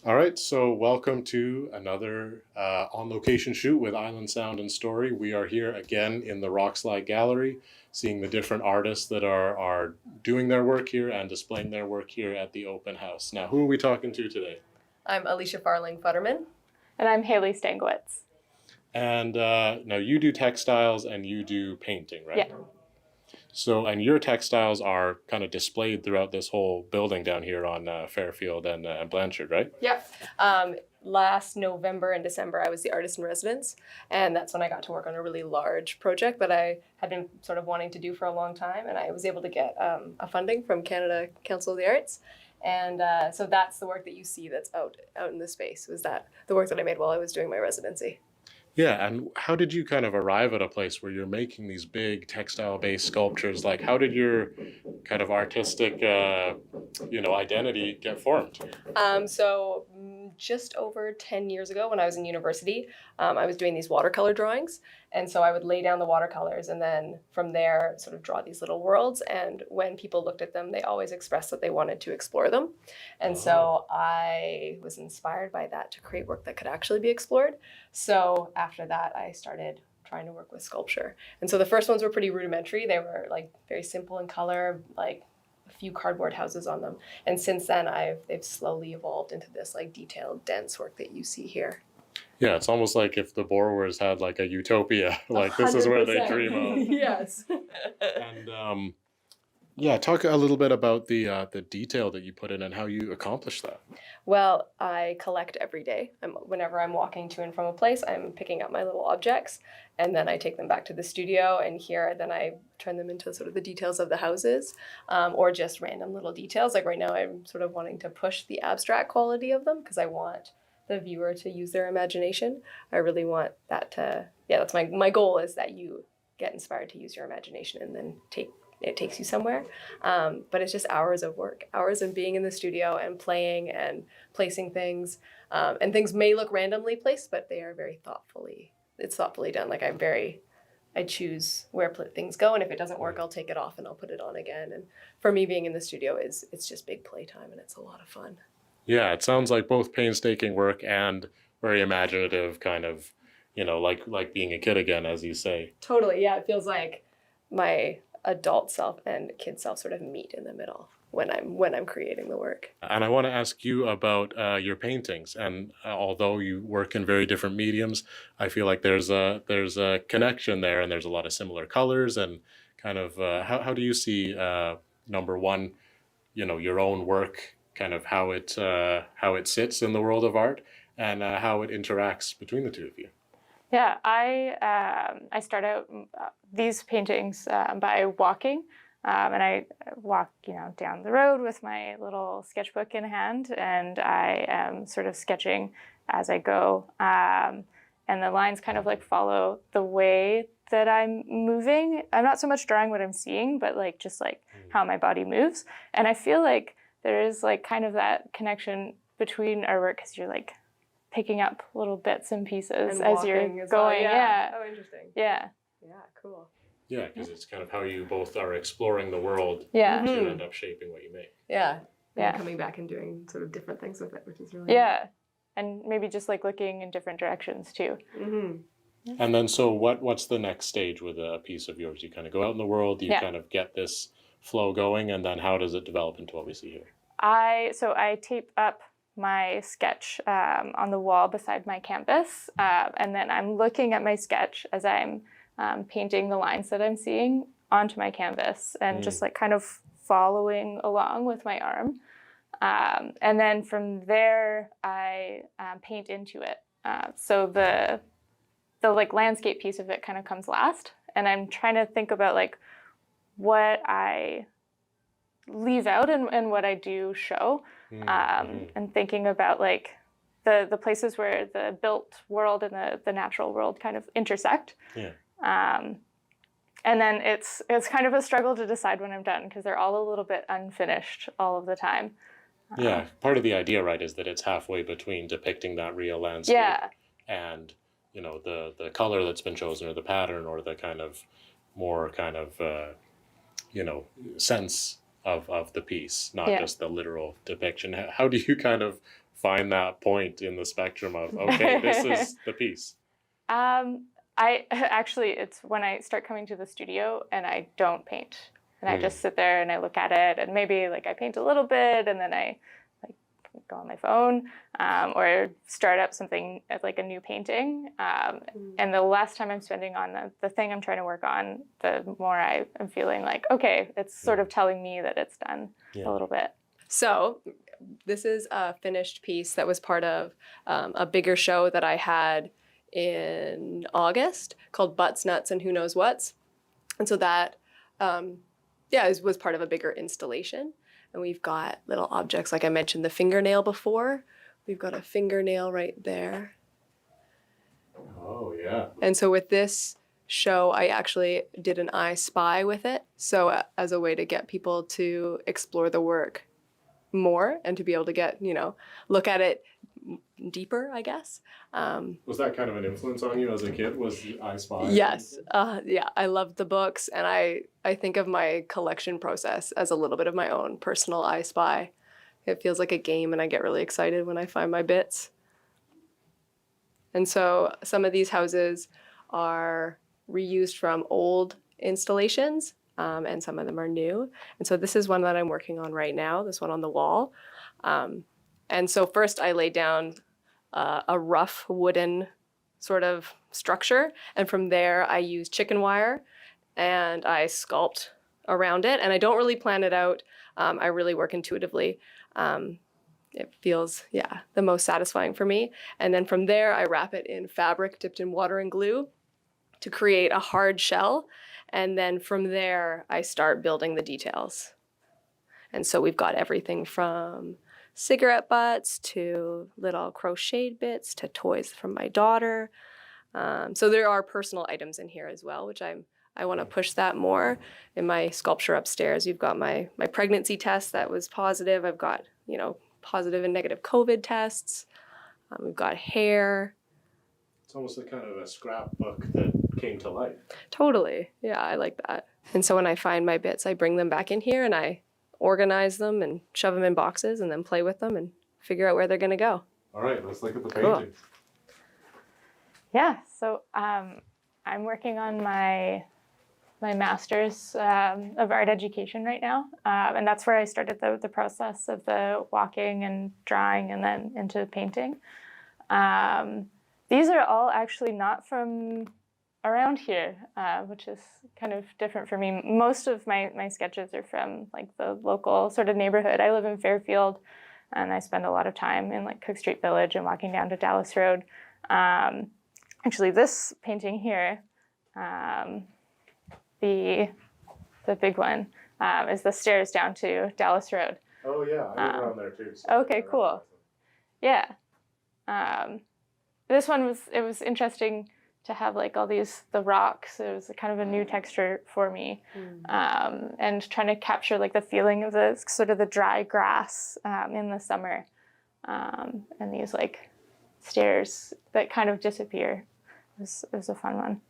All right, so welcome to another on location shoot with Island Sound and Story. We are here again in the Rockslide Gallery, seeing the different artists that are doing their work here and displaying their work here at the open house. Now, who are we talking to today? I'm Alysha Farling-Futterman. And I'm Hailey Stangowitz. And now you do textiles and you do painting, right? Yeah. So, and your textiles are kind of displayed throughout this whole building down here on Fairfield and Blanchard, right? Yep. Last November and December, I was the artist in residence, and that's when I got to work on a really large project that I had been sort of wanting to do for a long time, and I was able to get a funding from Canada Council of the Arts. And so that's the work that you see that's out in the space, was that the work that I made while I was doing my residency. Yeah, and how did you kind of arrive at a place where you're making these big textile-based sculptures? Like, how did your kind of artistic, identity get formed? So just over 10 years ago when I was in university, I was doing these watercolor drawings. And so I would lay down the watercolors and then from there sort of draw these little worlds. And when people looked at them, they always expressed that they wanted to explore them. And so I was inspired by that to create work that could actually be explored. So after that, I started trying to work with sculpture. And so the first ones were pretty rudimentary. They were like very simple in color, like a few cardboard houses on them. And since then, they've slowly evolved into this like detailed, dense work that you see here. Yeah, it's almost like if the borrowers had like a utopia, like 100%. This is where they dream of. Yes. And talk a little bit about the detail that you put in and how you accomplish that. Well, I collect every day. Whenever I'm walking to and from a place, I'm picking up my little objects, and then I take them back to the studio, and here then I turn them into sort of the details of the houses, or just random little details. Like right now, I'm sort of wanting to push the abstract quality of them because I want the viewer to use their imagination. I really want that to, that's my goal, is that you get inspired to use your imagination and then it takes you somewhere. But it's just hours of work, hours of being in the studio and playing and placing things. And things may look randomly placed, but they are very it's thoughtfully done. Like I choose where things go, and if it doesn't work, I'll take it off and I'll put it on again. And for me, being in the studio it's just big playtime, and it's a lot of fun. Yeah, it sounds like both painstaking work and very imaginative, kind of, like being a kid again, as you say. Totally, yeah. It feels like my adult self and kid self sort of meet in the middle when I'm creating the work. And I want to ask you about your paintings. And although you work in very different mediums, I feel like there's a connection there, and there's a lot of similar colors. And kind of how do you see number one, your own work, kind of how it sits in the world of art, and how it interacts between the two of you? Yeah, I start out these paintings by walking, and I walk, down the road with my little sketchbook in hand, and I am sort of sketching as I go, and the lines kind of like follow the way that I'm moving. I'm not so much drawing what I'm seeing, but like just like how my body moves, and I feel like there is like kind of that connection between our work because you're like picking up little bits and pieces as you're going. Well. Yeah. Oh, interesting. Yeah. Yeah, cool. Yeah, because it's kind of how you both are exploring the world to end up shaping what you make. Yeah. Yeah. And coming back and doing sort of different things with it, which is really neat. And maybe just like looking in different directions too. Mm-hmm. And then, so what's the next stage with a piece of yours? You kind of go out in the world, you kind of get this flow going, and then how does it develop into what we see here? I tape up my sketch on the wall beside my canvas, and then I'm looking at my sketch as I'm painting the lines that I'm seeing onto my canvas, and just like kind of following along with my arm. And then from there, I paint into it. So the like landscape piece of it kind of comes last, and I'm trying to think about like what I leave out and what I do show, and thinking about like the places where the built world and the natural world kind of intersect. Yeah. And then it's kind of a struggle to decide when I'm done because they're all a little bit unfinished all of the time. Yeah, part of the idea, right, is that it's halfway between depicting that real landscape and the color that's been chosen, or the pattern, or the kind of more kind of sense of the piece, not just the literal depiction. How do you kind of find that point in the spectrum of, okay, this is the piece? I actually, it's when I start coming to the studio and I don't paint, and I just sit there and I look at it, and maybe like I paint a little bit, and then I like go on my phone or start up something like a new painting. And the less time I'm spending on the thing I'm trying to work on, the more I am feeling like, okay, it's sort of telling me that it's done a little bit. So this is a finished piece that was part of a bigger show that I had in August called Butts, Nuts, and Who Knows What's. And so that, was part of a bigger installation. And we've got little objects, like I mentioned, the fingernail before. We've got a fingernail right there. Oh, yeah. And so with this show, I actually did an I Spy with it. So as a way to get people to explore the work more and to be able to get, look at it deeper, I guess. Was that kind of an influence on you as a kid? Was I Spy? Yes. I loved the books, and I think of my collection process as a little bit of my own personal I Spy. It feels like a game, and I get really excited when I find my bits. And so some of these houses are reused from old installations, and some of them are new. And so this is one that I'm working on right now, this one on the wall. And so first I laid down a rough wooden sort of structure, and from there I use chicken wire and I sculpt around it, and I don't really plan it out. I really work intuitively. It feels, the most satisfying for me. And then from there I wrap it in fabric dipped in water and glue to create a hard shell, and then from there I start building the details. And so we've got everything from cigarette butts to little crocheted bits to toys from my daughter. So there are personal items in here as well, which I want to push that more. In my sculpture upstairs, you've got my pregnancy test that was positive. I've got, positive and negative COVID tests. We've got hair. It's almost a kind of a scrapbook that came to life. Totally. Yeah, I like that. And so when I find my bits, I bring them back in here and I organize them and shove them in boxes and then play with them and figure out where they're going to go. All right, let's look at the Cool. paintings. Yeah, so I'm working on my master's of art education right now, and that's where I started the process of the walking and drawing and then into painting. These are all actually not from around here, which is kind of different for me. Most of my sketches are from like the local sort of neighborhood. I live in Fairfield, and I spend a lot of time in like Cook Street Village and walking down to Dallas Road. Actually, this painting here, the big one, is the stairs down to Dallas Road. Oh yeah, I live around there too. So Okay, cool. Yeah. This one was interesting to have like all the rocks. It was kind of a new texture for me, and trying to capture like the feeling of the sort of the dry grass in the summer, and these like stairs that kind of disappear. It was a fun one.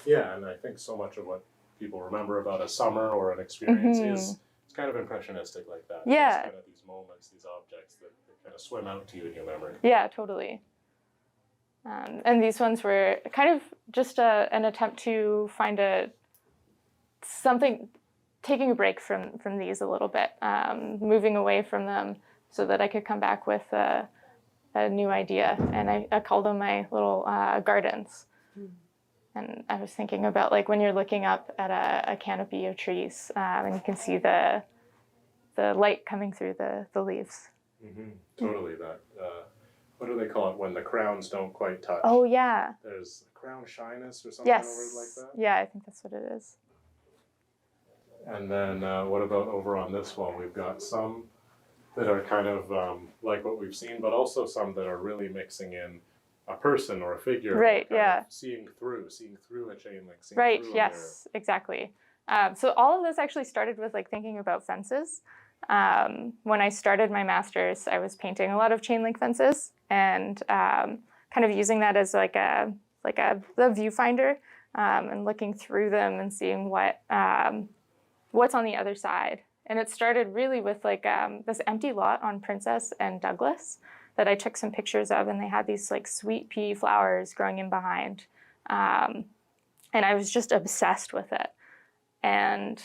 Yeah, and I think so much of what people remember about a summer or an experience is it's kind of impressionistic like that. Yeah. It's kind of these moments, these objects that kind of swim out to you in your memory. Yeah, totally. And these ones were kind of just an attempt to find something, taking a break from these a little bit, moving away from them so that I could come back with a new idea. And I called them my little gardens. And I was thinking about like when you're looking up at a canopy of trees, and you can see the light coming through the leaves. Mm-hmm. Totally, that. What do they call it when the crowns don't quite touch? Oh yeah. There's crown shyness or something Yes. over like that? Yeah, I think that's what it is. And then what about over on this one? We've got some that are kind of like what we've seen, but also some that are really mixing in a person or a figure. Right, kind yeah. of seeing through a chain link. Right, through yes, exactly. So all of this actually started with like thinking about fences. When I started my master's, I was painting a lot of chain link fences and kind of using that as like the viewfinder, and looking through them and seeing what's on the other side. And it started really with like this empty lot on Princess and Douglas that I took some pictures of, and they had these like sweet pea flowers growing in behind. And I was just obsessed with it. And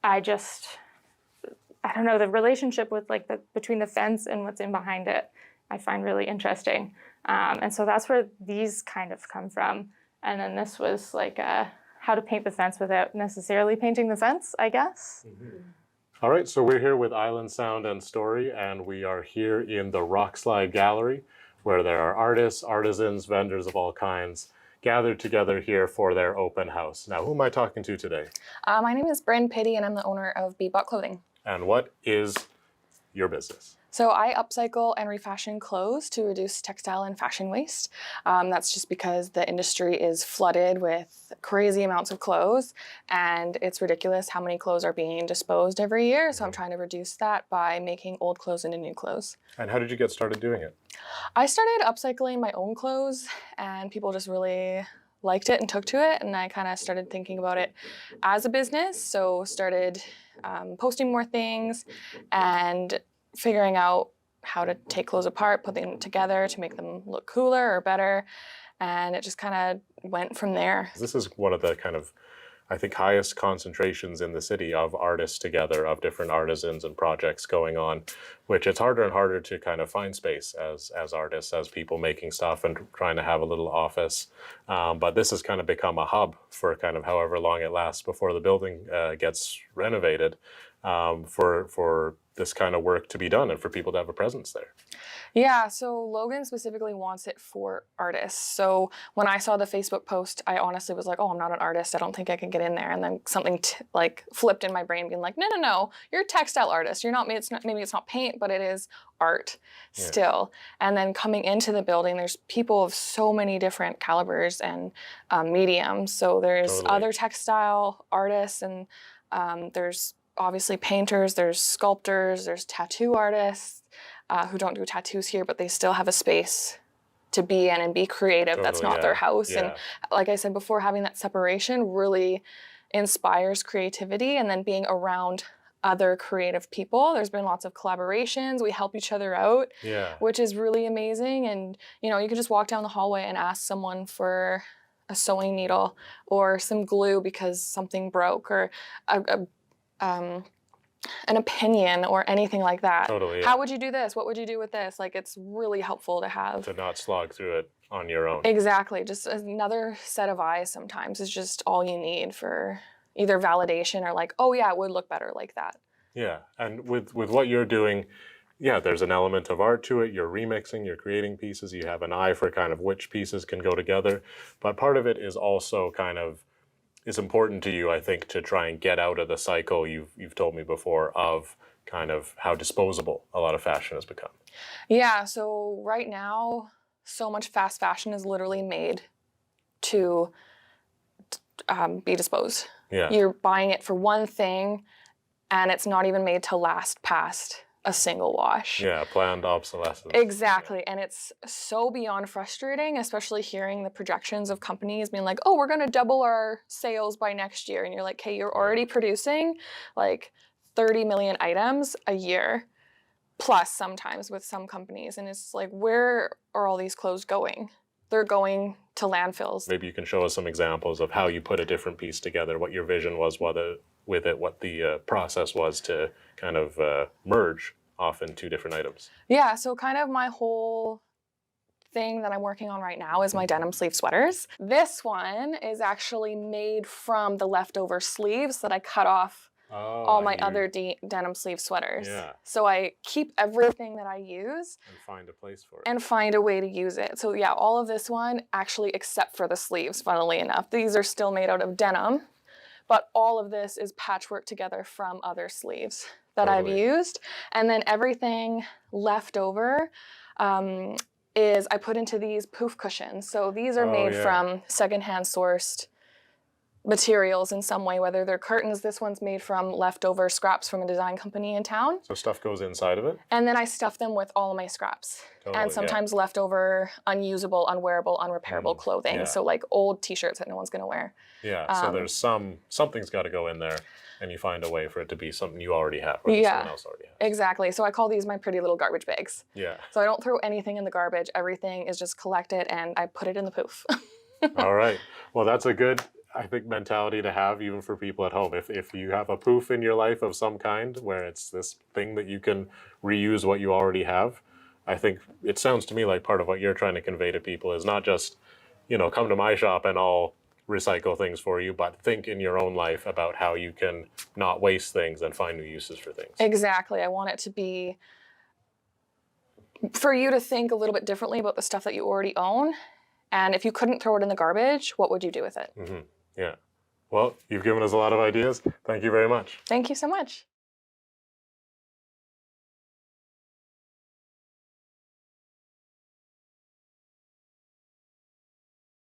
I don't know, the relationship with like between the fence and what's in behind it, I find really interesting. And so that's where these kind of come from. And then this was like how to paint the fence without necessarily painting the fence, I guess. Mm-hmm. All right, so we're here with Island Sound and Story, and we are here in the Rockslide Gallery, where there are artists, artisans, vendors of all kinds gathered together here for their open house. Now, who am I talking to today? My name is Brynn and I'm the owner of B-Bot Clothing. And what is your business? So I upcycle and refashion clothes to reduce textile and fashion waste. That's just because the industry is flooded with crazy amounts of clothes, and it's ridiculous how many clothes are being disposed every year. So I'm trying to reduce that by making old clothes into new clothes. And how did you get started doing it? I started upcycling my own clothes, and people just really liked it and took to it, and I kind of started thinking about it as a business. So started posting more things and figuring out how to take clothes apart, put them together to make them look cooler or better. And it just kind of went from there. This is one of the kind of, I think, highest concentrations in the city of artists together, of different artisans and projects going on, which it's harder and harder to kind of find space as artists, as people making stuff and trying to have a little office. But this has kind of become a hub for kind of however long it lasts before the building gets renovated, for this kind of work to be done and for people to have a presence there. Yeah, so Logan specifically wants it for artists. So when I saw the Facebook post, I honestly was like, oh, I'm not an artist. I don't think I can get in there. And then something like flipped in my brain being like, no, you're a textile artist. You're not, maybe it's not paint, but it is art still. And then coming into the building, there's people of so many different calibers and mediums. So there's other textile artists, and there's obviously painters, there's sculptors, there's tattoo artists who don't do tattoos here, but they still have a space to be in and be creative. That's not their house. And like I said before, having that separation really inspires creativity, and then being around other creative people. There's been lots of collaborations. We help each other out, which is really amazing. And you know, you can just walk down the hallway and ask someone for a sewing needle or some glue because something broke, or an opinion or anything like that. How would you do this? What would you do with this? Like, it's really helpful to have. To not slog through it on your own. Exactly. Just another set of eyes sometimes is just all you need for either validation or like, oh yeah, it would look better like that. Yeah, and with what you're doing, there's an element of art to it. You're remixing, you're creating pieces, you have an eye for kind of which pieces can go together. But part of it is also kind of, it's important to you, I think, to try and get out of the cycle you've told me before of kind of how disposable a lot of fashion has become. Yeah, so right now, so much fast fashion is literally made to be disposed. Yeah. You're buying it for one thing, and it's not even made to last past a single wash. Yeah, planned obsolescence. Exactly, and it's so beyond frustrating, especially hearing the projections of companies being like, oh, we're gonna double our sales by next year. And you're like, hey, you're already producing like 30 million items a year, plus sometimes with some companies. And it's like, where are all these clothes going? They're going to landfills. Maybe you can show us some examples of how you put a different piece together, what your vision was with it, what the process was to kind of merge often two different items. Yeah, so kind of my whole thing that I'm working on right now is my denim sleeve sweaters. This one is actually made from the leftover sleeves that I cut off all my other denim sleeve sweaters. Yeah. So I keep everything that I use and find a place for it. And find a way to use it. So yeah, all of this one, actually except for the sleeves, funnily enough. These are still made out of denim, but all of this is patchwork together from other sleeves that I've used. And then everything left over is I put into these poof cushions. So these are made from secondhand sourced materials in some way, whether they're curtains. This one's made from leftover scraps from a design company in town. So stuff goes inside of it? And then I stuff them with all of my scraps. And sometimes leftover, unusable, unwearable, unrepairable clothing. So like old t-shirts that no one's gonna wear. Yeah, so there's something's gotta go in there. and you find a way for it to be something you already have or that someone else already has. Exactly. So I call these my pretty little garbage bags. Yeah. So I don't throw anything in the garbage. Everything is just collected and I put it in the poof. All right. Well, that's a good, I think, mentality to have even for people at home. If you have a poof in your life of some kind where it's this thing that you can reuse what you already have, I think it sounds to me like part of what you're trying to convey to people is not just, you know, come to my shop and I'll recycle things for you, but think in your own life about how you can not waste things and find new uses for things. Exactly. I want it to be for you to think a little bit differently about the stuff that you already own. And if you couldn't throw it in the garbage, what would you do with it? Yeah. Well, you've given us a lot of ideas. Thank you very much. Thank you so much.